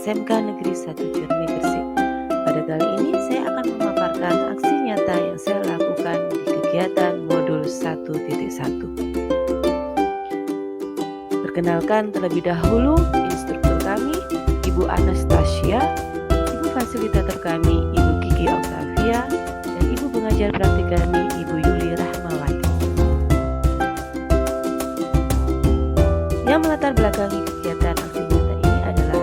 SMK Negeri 1 Cermi Gresik. Pada kali ini saya akan memaparkan aksi nyata yang saya lakukan di kegiatan modul 1.1. Perkenalkan terlebih dahulu instruktur kami, Ibu Anastasia, Ibu fasilitator kami, Ibu Kiki Octavia, dan Ibu pengajar praktik kami, Ibu Yuli Rahmawati. Yang melatar belakangi kegiatan aksi nyata ini adalah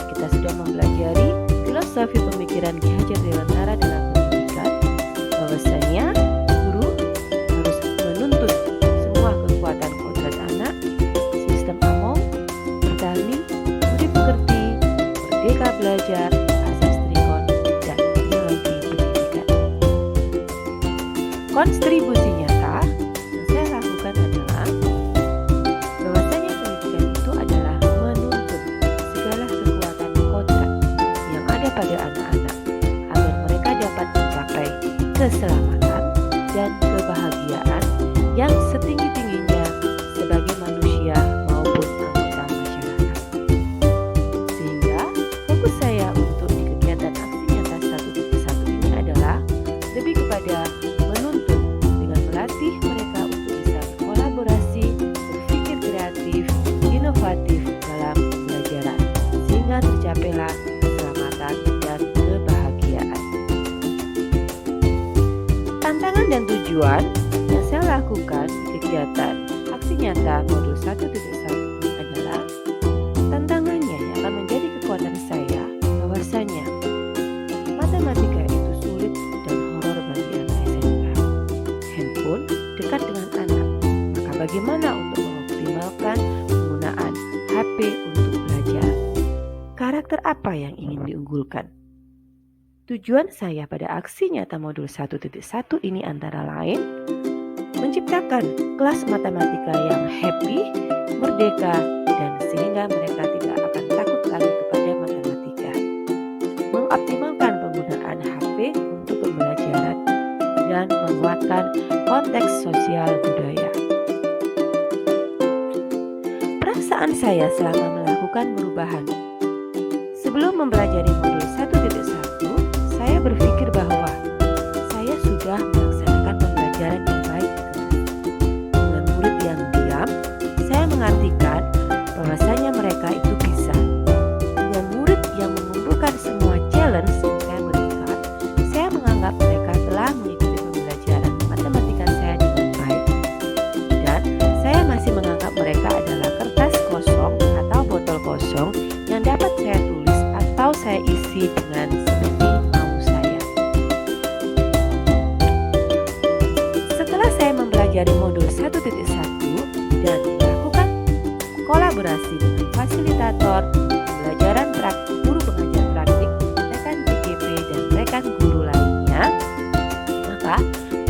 kita sudah mempelajari filosofi pemikiran Ki Hajar Dewantara dalam pendidikan, bahwasanya guru harus menuntut semua kekuatan kodrat anak, sistem among, bertani, budi pekerti, merdeka belajar, asas trikon, dan trilogi pendidikan. Kontribusi nyata yang saya lakukan adalah bahwasanya pendidikan itu adalah menuntut segala kekuatan kodrat yang ada pada anak-anak agar mereka dapat mencapai keselamatan dan kebahagiaan yang setinggi-tingginya sebagai manusia maupun anggota masyarakat. Sehingga fokus saya untuk di kegiatan aksi nyata 1.1 ini adalah lebih kepada menuntut dengan melatih mereka untuk bisa berkolaborasi, berpikir kreatif, inovatif dalam pembelajaran, sehingga tercapailah keselamatan dan kebahagiaan. Tantangan dan tujuan yang saya lakukan di kegiatan aksi nyata modul 1.1 adalah tantangannya yang akan menjadi kekuatan saya, bahwasanya matematika itu sulit dan horor bagi anak SMK. Handphone dekat dengan anak, maka bagaimana untuk mengoptimalkan penggunaan HP untuk belajar? Karakter apa yang ingin diunggulkan? Tujuan saya pada aksi nyata modul 1.1 ini antara lain menciptakan kelas matematika yang happy, merdeka, dan sehingga mereka tidak akan takut lagi kepada matematika. Mengoptimalkan penggunaan HP untuk pembelajaran dan menguatkan konteks sosial budaya. Perasaan saya selama melakukan perubahan. Sebelum mempelajari modul 1.1, saya berpikir bahwa saya sudah melaksanakan pembelajaran yang baik di kelas. Dengan murid yang diam, saya mengartikan bahwasanya mereka itu bisa. Dengan murid yang mengumpulkan semua challenge yang saya berikan, saya menganggap mereka telah mengikuti pembelajaran matematika saya dengan baik. Dan saya masih menganggap mereka adalah kertas kosong atau botol kosong yang dapat saya tulis atau saya isi dengan seperti mau saya. Setelah saya mempelajari modul 1.1 dan melakukan kolaborasi dengan fasilitator, pembelajaran praktik, guru pengajar praktik, rekan PGP dan rekan guru lainnya, maka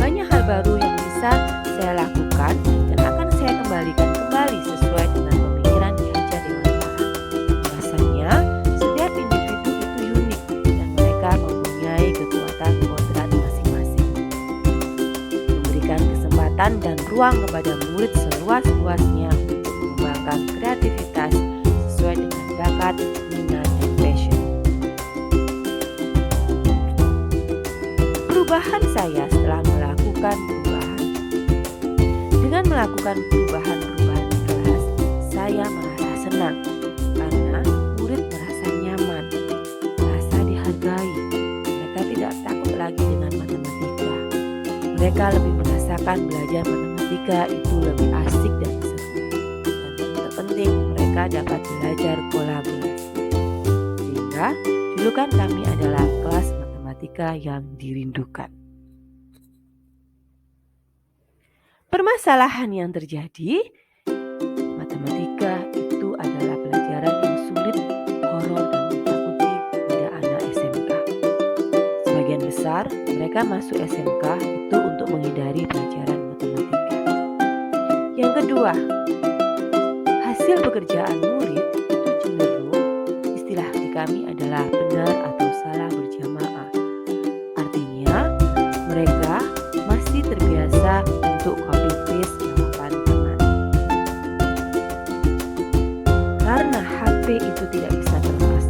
banyak hal baru yang bisa saya lakukan dan akan saya kembalikan kembali sesuai dengan pemikiran Ki Hajar Dewantara. Bahwasanya setiap individu itu unik dan mereka mempunyai kekuatan kodrat masing-masing. Memberikan kesempatan dan ruang kepada murid seluas-luasnya untuk mengembangkan kreativitas sesuai dengan bakat, minat, dan passion. Perubahan saya setelah melakukan perubahan. Dengan melakukan perubahan-perubahan di kelas, saya merasa senang karena murid merasa nyaman, merasa dihargai. Mereka tidak takut lagi dengan matematika. Mereka lebih merasakan belajar matematika itu lebih asik dan seru. Dan yang terpenting, mereka dapat belajar kolaborasi. Sehingga julukan kami adalah kelas matematika yang dirindukan. Permasalahan yang terjadi, matematika itu adalah pelajaran yang sulit, horor, dan ditakuti pada anak SMK. Sebagian besar mereka masuk SMK itu untuk menghindari pelajaran matematika. Yang kedua, hasil pekerjaan murid itu cenderung, istilah di kami adalah benar atau salah berjamaah. Artinya, mereka masih terbiasa untuk copy paste jawaban teman. Karena HP itu tidak bisa terlepas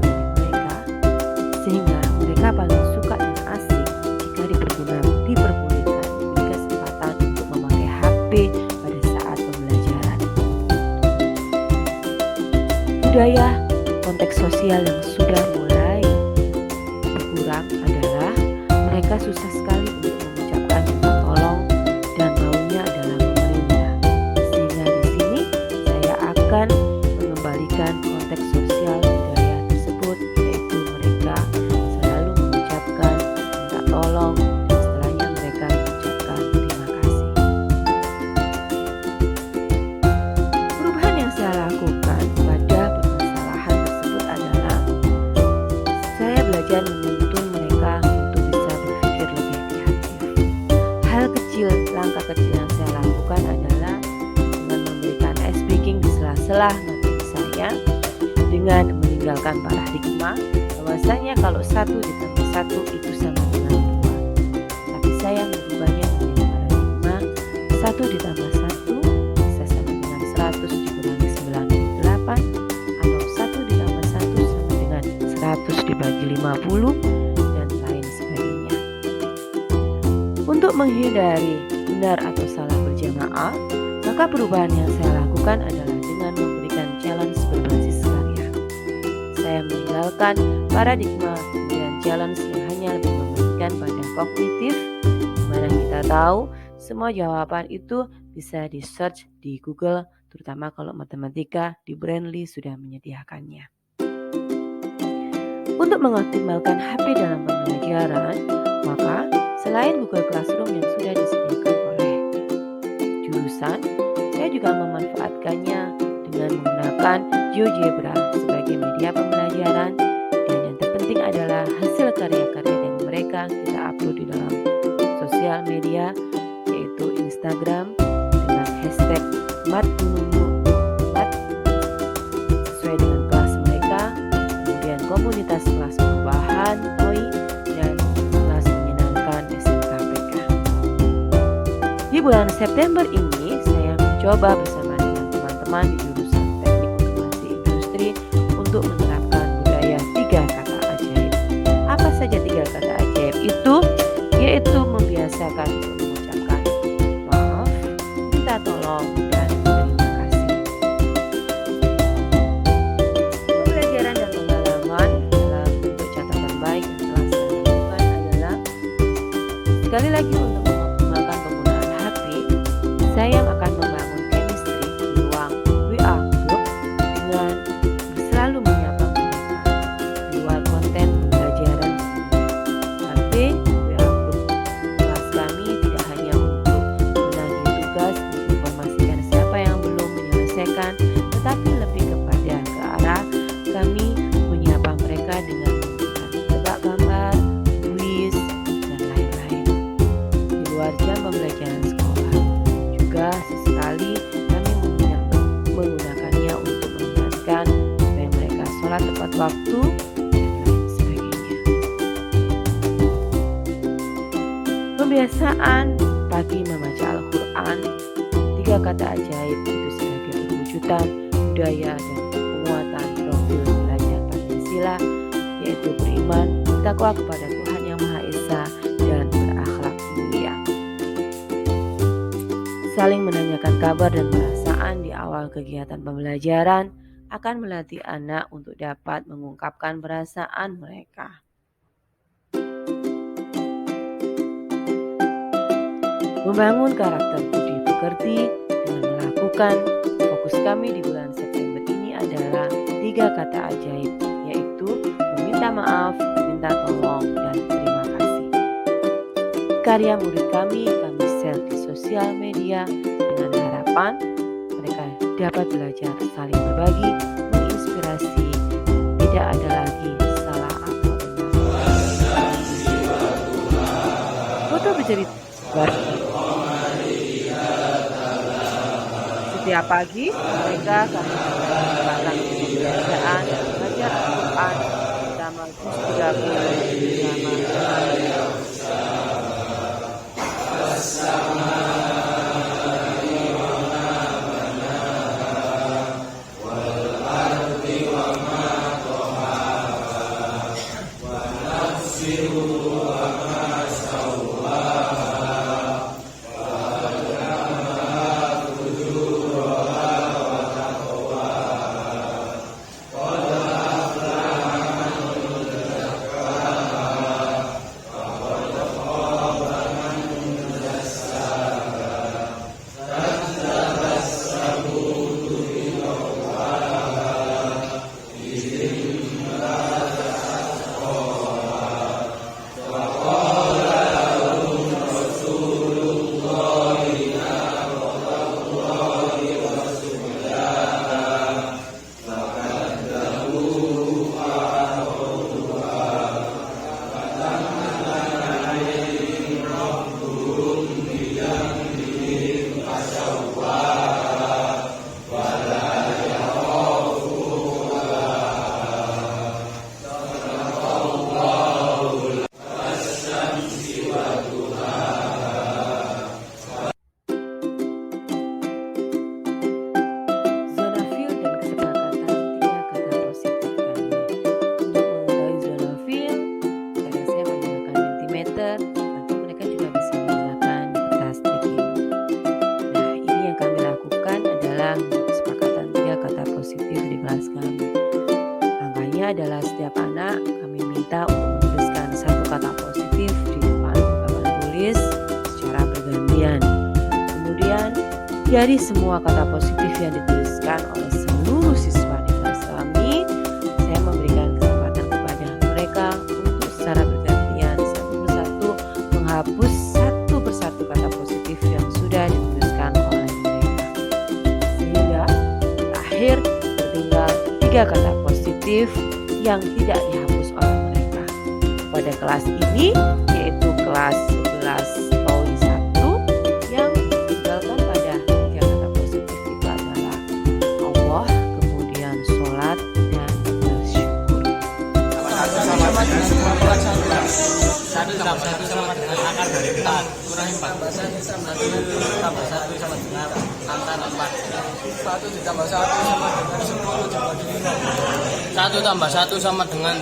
Budaya konteks sosial yang sudah mulai berkurang adalah mereka susah sekali untuk mengucapkan minta tolong dan maunya adalah memerintah. Sehingga di sini saya akan mengembalikan konteks sosial budaya tersebut, yaitu mereka selalu mengucapkan minta tolong dan setelahnya mereka mengucapkan terima kasih. Perubahan yang saya lakukan pada permasalahan tersebut adalah saya belajar menuntun mereka untuk bisa berpikir lebih kreatif. Hal kecil, langkah kecil yang saya lakukan adalah dengan memberikan ice breaking di sela-sela materi saya, dengan meninggalkan paradigma bahwasanya kalau 1 ditambah 1 itu sama dengan 2. Tapi saya merubahnya menjadi paradigma 1 ditambah 1 bisa sama dengan 100 dikurangi 98, atau 1 ditambah 1 sama dengan 100 dibagi 50, dan lain sebagainya. Untuk menghindari benar atau salah berjamaah, maka perubahan yang saya lakukan adalah dengan memberikan challenge berbasis karya. Saya meninggalkan paradigma dan challenge yang hanya lebih mementingkan pada kognitif, di mana kita tahu semua jawaban itu bisa di search di Google, terutama kalau matematika di Brainly sudah menyediakannya. Untuk mengoptimalkan HP dalam pembelajaran, maka selain Google Classroom yang sudah disediakan oleh jurusan, saya juga memanfaatkannya dengan menggunakan GeoGebra sebagai media pembelajaran, dan yang terpenting adalah hasil karya-karya dari mereka kita upload di dalam sosial media, yaitu Instagram dengan hashtag #matgunungmu4 sesuai dengan kelas mereka, kemudian komunitas kelas perubahan TOI, dan kelas menyenangkan SMKPK. Di bulan September ini saya mencoba bersama dengan teman-teman di jurusan Teknik Otomasi Industri untuk menerapkan budaya 3 kata ajaib. Apa saja 3 kata ajaib itu? Yaitu membiasakan untuk mengucapkan maaf, minta tolong, dan terima kasih. Pembelajaran dan pengalaman dalam bentuk catatan baik yang telah saya lakukan adalah, sekali lagi untuk mengoptimalkan penggunaan HP, saya akan membangun chemistry di ruang WA group dengan selalu menyapa mereka di luar konten pembelajaran. HP WA group kelas kami tidak hanya untuk menagih tugas, menginformasikan siapa yang belum menyelesaikan, tetapi lebih kepada ke arah kami menyapa mereka dengan memberikan tebak gambar, kuis, dan lain-lain di luar jam pembelajaran sekolah. Juga sesekali kami menggunakannya untuk mengingatkan supaya mereka sholat tepat waktu, dan lain sebagainya. Pembiasaan pagi membaca Al-Quran, 3 kata ajaib itu sebagai perwujudan budaya dan penguatan profil belajar Pancasila, yaitu beriman, bertakwa kepada Tuhan Yang Maha Esa, dan berakhlak mulia. Saling menanyakan kabar dan perasaan di awal kegiatan pembelajaran akan melatih anak untuk dapat mengungkapkan perasaan mereka. Membangun karakter budi pekerti dengan melakukan, fokus kami di bulan September ini adalah 3 kata ajaib, yaitu meminta maaf, minta tolong, dan terima kasih. Karya murid kami share di sosial media dengan harapan mereka dapat belajar saling berbagi, menginspirasi, tidak ada lagi salah atau benar. Foto bercerita setiap pagi mereka kami melakukan pembelajaran dan belajar Al-Quran bersama juz 30 positif di kelas kami. Langkahnya adalah setiap anak kami minta untuk menuliskan satu kata positif di depan papan tulis secara bergantian. Kemudian dari semua kata positif yang dituliskan oleh seluruh siswa di kelas kami, saya memberikan kesempatan kepada mereka untuk secara bergantian satu persatu menghapus satu persatu kata positif yang sudah dituliskan oleh mereka. Sehingga terakhir tertinggal 3 kata positif yang tidak dihapus oleh mereka. Pada kelas ini yaitu kelas 11 PAUD 1 yang ditinggalkan pada 3 kata positif itu adalah Allah, kemudian sholat dan bersyukur. Satu sama dengan akar dari 4 kurangi 4. 1 tambah 1 sama dengan angka 4. 1 ditambah 1 sama dengan 10 dibagi 5. 1 tambah 1 sama dengan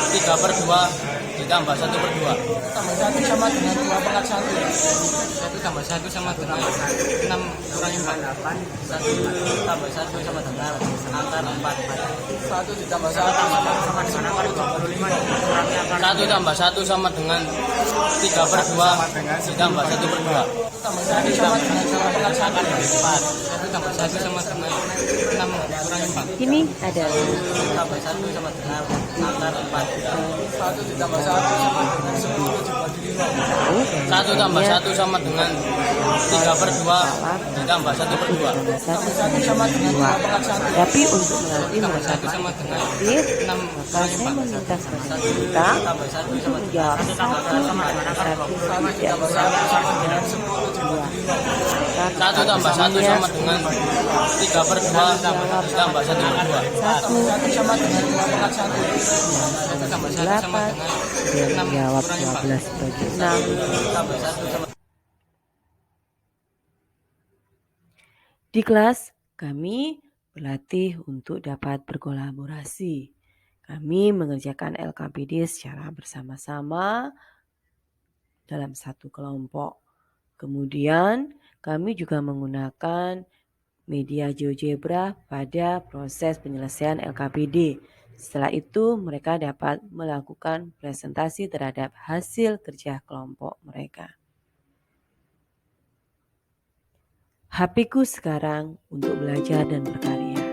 3/2 ditambah 1/2. Tambah 1 sama dengan 2 pangkat 1. 1 tambah 1 sama dengan 6 kurangi 4. 1 tambah 1 sama dengan angka 4. 1 ditambah 1 sama dengan 25 kurangi angka 1 tambah 1 sama dengan 3/2 ditambah 1/2. Tambah 1 sama dengan 2 pangkat 1. 1 tambah 1 sama dengan 6 kurangi 4. Ini adalah Tambah 1 sama dengan angka 4. 1 ditambah 1 sama dengan 10 dibagi 5. 1 tambah 1 sama dengan 3/2 ditambah 1/2. 1 sama dengan 2. Tapi untuk melatih mereka aktif, maka saya meminta kepada kita untuk menjawab satu tidak bersama dengan 2. 1 tambah 1 sama dengan 3/2 ditambah 1/2. 1 sama dengan 2 pangkat 1. 1 tambah 1 sama 8, dia menjawab 12 bagi 6. tambah 1 sama. Di kelas kami berlatih untuk dapat berkolaborasi. Kami mengerjakan LKPD secara bersama-sama dalam satu kelompok. Kemudian kami juga menggunakan media GeoGebra pada proses penyelesaian LKPD. Setelah itu mereka dapat melakukan presentasi terhadap hasil kerja kelompok mereka. HP-ku sekarang untuk belajar dan berkarya.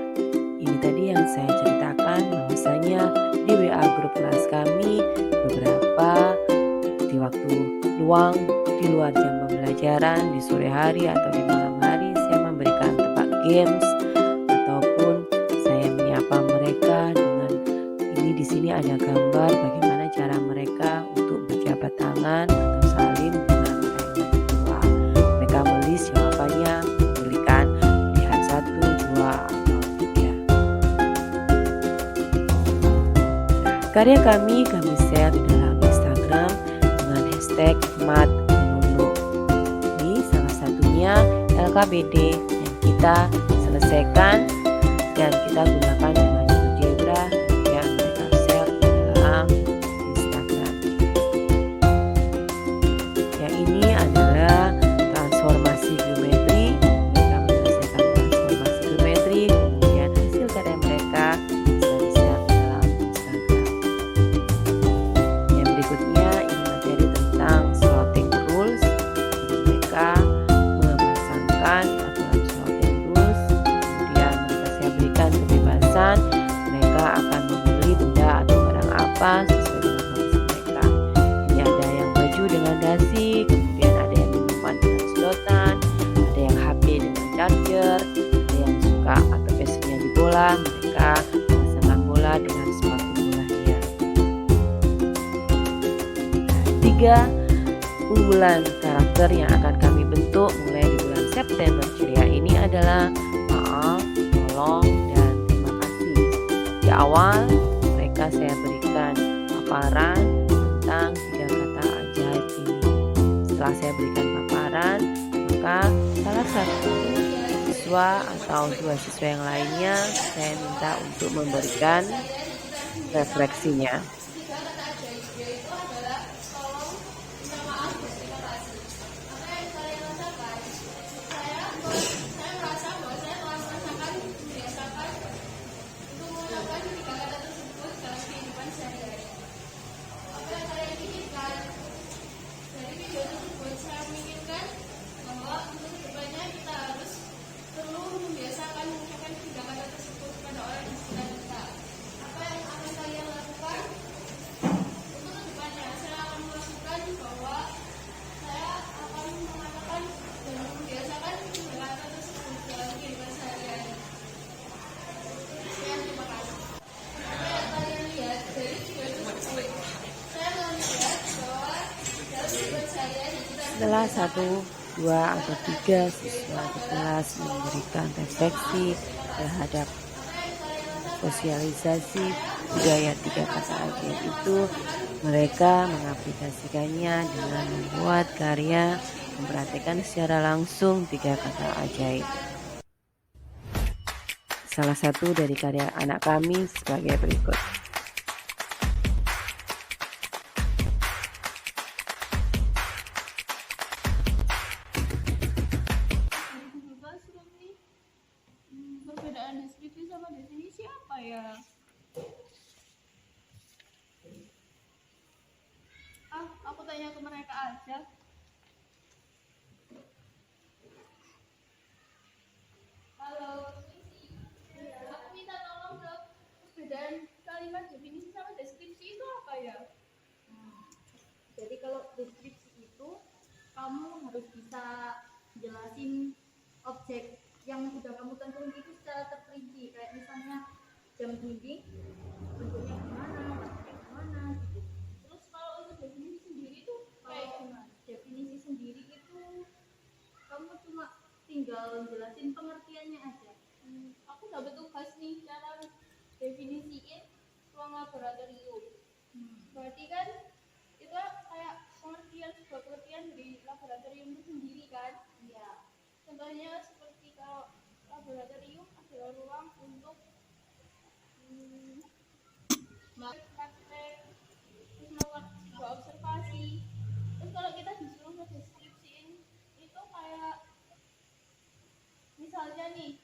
Ini tadi yang saya ceritakan, bahwasanya di WA grup kelas kami beberapa di waktu luang di luar jam pembelajaran di sore hari atau di malam hari saya memberikan tempat games ataupun saya menyapa mereka dengan ini. Di sini ada gambar bagaimana cara mereka untuk berjabat tangan atau salim dengan orang yang tua. Mereka menulis jawabannya, memberikan pilihan 1, 2, atau 3. Karya kami share di dalam Instagram dengan hashtag #matmenunu. Ini salah satunya LKPD yang kita selesaikan dan kita gunakan dengan GeoGebra yang mereka share di dalam Instagram. Yang ini adalah transformasi geometri. Mereka menyelesaikan transformasi geometri, kemudian hasil karya mereka bisa di-share di dalam Instagram. Yang berikutnya ini materi tentang slotting rules. Mereka memasangkan aturan slotting rules, kemudian saya berikan kebebasan mereka akan memilih benda atau barang apa sesuai dengan kondisi mereka. Ini ada yang baju dengan dasi, kemudian ada yang minuman dengan sedotan, ada yang HP dengan charger, ada yang suka atau passionnya di bola, mereka memasangkan bola dengan sepatu bolanya. 3 unggulan karakter yang akan kami bentuk mulai di bulan September ceria ini adalah maaf, tolong, dan terima kasih. Di awal mereka saya berikan paparan tentang 3 kata ajaib ini. Setelah saya berikan paparan, maka salah satu siswa atau 2 siswa yang lainnya saya minta untuk memberikan refleksinya. Setelah 1, 2, atau 3 siswa di kelas memberikan refleksi terhadap sosialisasi budaya 3 kata ajaib itu, mereka mengaplikasikannya dengan membuat karya memperhatikan secara langsung 3 kata ajaib. Salah satu dari karya anak kami sebagai berikut. Perbedaan deskripsi sama definisi apa ya? Aku tanya ke mereka aja. Halo, aku minta tolong dong. Perbedaan kalimat definisi sama deskripsi itu apa ya? Jadi kalau deskripsi itu kamu harus bisa jelasin objek yang sudah kamu tentuin itu secara terperinci, kayak misalnya jam dinding bentuknya gimana, warnanya gimana gitu. Terus kalau untuk definisi sendiri tuh kayak Kalau gimana? definisi sendiri itu kamu cuma tinggal jelasin pengertiannya aja. Aku dapat tugas nih cara definisiin ruang laboratorium. Berarti kan itu kayak pengertian, sebuah pengertian dari laboratorium itu sendiri kan? Iya. Contohnya seperti kalau laboratorium adalah ruang untuk melakukan praktek, terus melakukan sebuah observasi. Terus kalau kita disuruh ngedeskripsiin itu kayak misalnya nih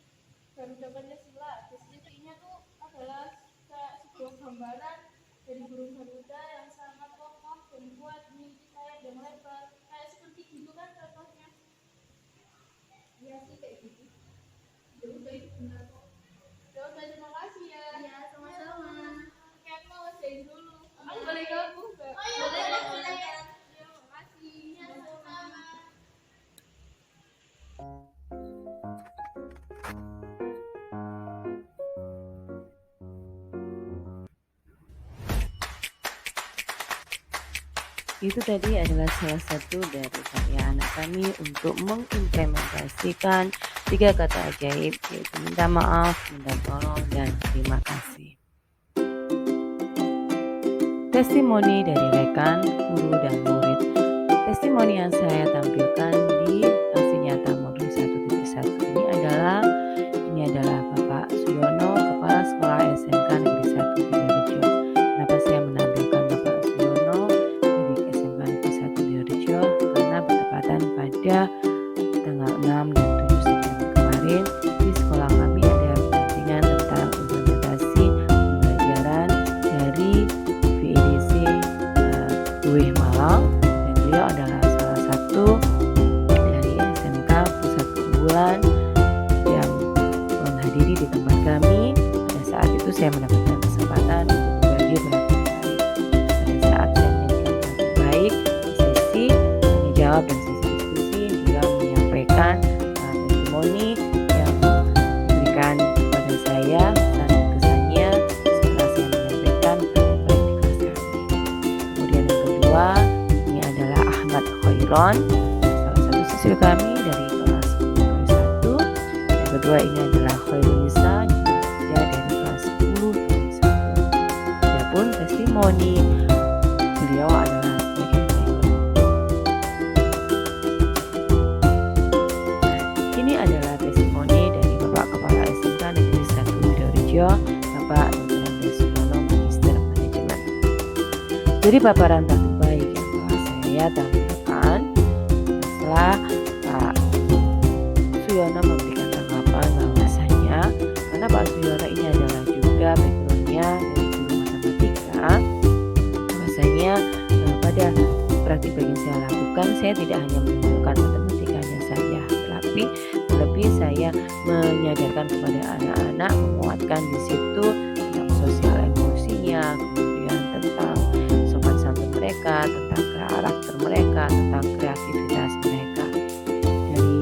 Garuda Pancasila, deskripsinya tuh adalah kayak sebuah gambaran dari burung Garuda yang sangat kokoh dan kuat, memiliki sayap yang lebar, kayak seperti gitu kan contohnya. Iya sih kayak gitu. Ya udah itu benar kok. Ya udah terima kasih ya. Iya, sama-sama. Oke, aku mau ngerjain dulu. Aku boleh gabung gak? Oh iya, boleh. Ya, makasih. Ya, sama-sama. Itu tadi adalah salah satu dari karya anak kami untuk mengimplementasikan 3 kata ajaib, yaitu minta maaf, minta tolong, dan terima kasih. Testimoni dari rekan, guru, dan murid. Testimoni yang saya tampilkan di aksi nyata modul 1.1 ini adalah Bapak Suyono, Kepala Sekolah SMK Negeri 1 Sidoarjo. Kenapa saya menampilkan Bapak Suyono dari SMK Negeri 1 Sidoarjo? Karena bertepatan pada tanggal 6 dan 7 September kemarin di sekolah kami ada pertandingan tentang implementasi pembelajaran dari VEDC UIH Malang, dan beliau adalah salah satu dari SMK pusat keunggulan yang menghadiri di tempat kami. Pada saat itu saya mendapatkan kesempatan untuk berbagi praktik baik. Pada saat saya menyajikan praktik baik di sesi tanya jawab dan sesi diskusi, beliau menyampaikan testimoni yang diberikan kepada saya dan kesannya setelah saya menyampaikan praktik baik di kelas kami. Kemudian yang kedua, ini adalah Ahmad Khairon, salah satu siswa kami dari kelas 10-1. Yang kedua ini adalah Khairunisa, juga dari kelas 10-1. Adapun testimoni beliau adalah sebagai berikut. Ini adalah testimoni dari Bapak Kepala SMK Negeri 1 Sidoarjo, Bapak Dr. Andes Suyono, Magister Manajemen. Dari paparan praktik baik yang telah saya tampilkan, setelah Pak Suyono memberikan tanggapan bahwasanya karena Pak Suyono ini adalah juga backgroundnya dari guru matematika, bahwasanya pada praktik baik yang saya lakukan, saya tidak hanya menunjukkan matematikanya saja, tetapi terlebih saya menyadarkan kepada anak-anak, menguatkan di situ tentang sosial emosinya, kemudian tentang sopan santun mereka, tentang karakter mereka, tentang kreativitas mereka. Dari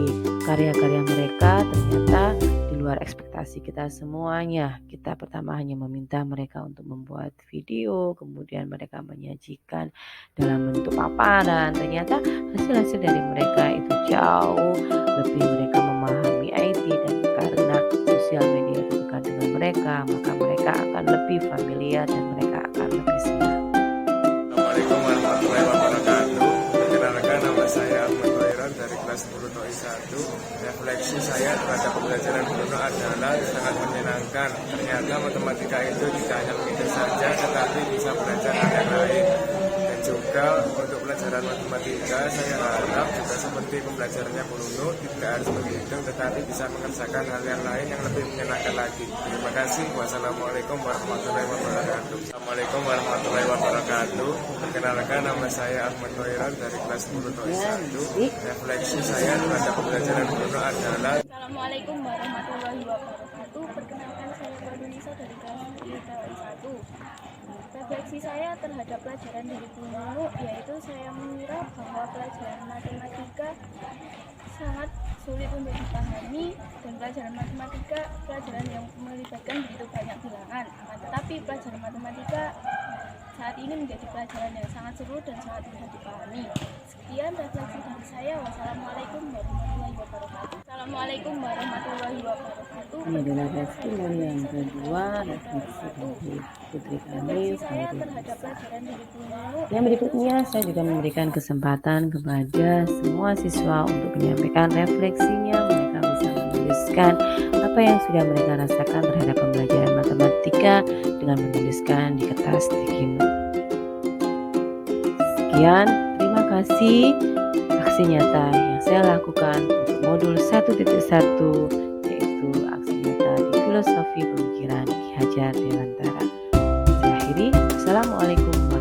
karya-karya mereka ternyata di luar ekspektasi presentasi kita semuanya. Kita pertama hanya meminta mereka untuk membuat video, kemudian mereka menyajikan dalam bentuk paparan. Ternyata hasil-hasil dari mereka itu jauh lebih mereka memahami IT, dan karena sosial media itu dekat dengan mereka, maka mereka akan lebih familiar dan mereka akan lebih senang. Assalamualaikum warahmatullahi wabarakatuh. Perkenalkan, nama saya Ahmad Khairan dari kelas 10 TOI 1. Refleksi saya terhadap pembelajaran Bruno adalah sangat menyenangkan. Ternyata matematika itu tidak hanya mengingat saja, tetapi bisa belajar hal yang lain. Dan juga untuk pelajaran matematika, saya harap juga seperti pembelajarannya Bruno, tidak harus menghitung, tetapi bisa mengerjakan hal yang lain yang lebih menyenangkan lagi. Terima kasih. Wassalamualaikum warahmatullahi wabarakatuh. Assalamualaikum warahmatullahi wabarakatuh. Perkenalkan, nama saya Ahmad Khairan dari kelas 10 TOI 1. Refleksi saya terhadap pembelajaran Bruno adalah Assalamualaikum warahmatullahi wabarakatuh. Perkenalkan, saya Fadul Nisa dari kelas 10 TOI 1. Refleksi saya terhadap pelajaran dari Bruno yaitu saya mengira bahwa pelajaran matematika sangat sulit untuk dipahami, dan pelajaran matematika pelajaran yang melibatkan begitu banyak bilangan. Tetapi pelajaran matematika saat ini menjadi pelajaran yang sangat seru dan sangat mudah dipahami. Sekian refleksi dari saya. Wassalamualaikum warahmatullahi wabarakatuh. Assalamualaikum warahmatullahi wabarakatuh. Ini adalah respon yang kedua, refleksi dari putri kami. Refleksi saya terhadap pelajaran dari Bruno. Yang berikutnya, saya juga memberikan kesempatan kepada semua siswa untuk menyampaikan refleksinya. Mereka bisa menuliskan apa yang sudah mereka rasakan terhadap pembelajaran matematika dengan menuliskan di kertas sticky note. Sekian, terima kasih. Aksi nyata yang saya lakukan untuk modul 1.1, yaitu aksi nyata di filosofi pemikiran Ki Hajar Dewantara. Saya akhiri. Assalamualaikum warahmatullahi wabarakatuh.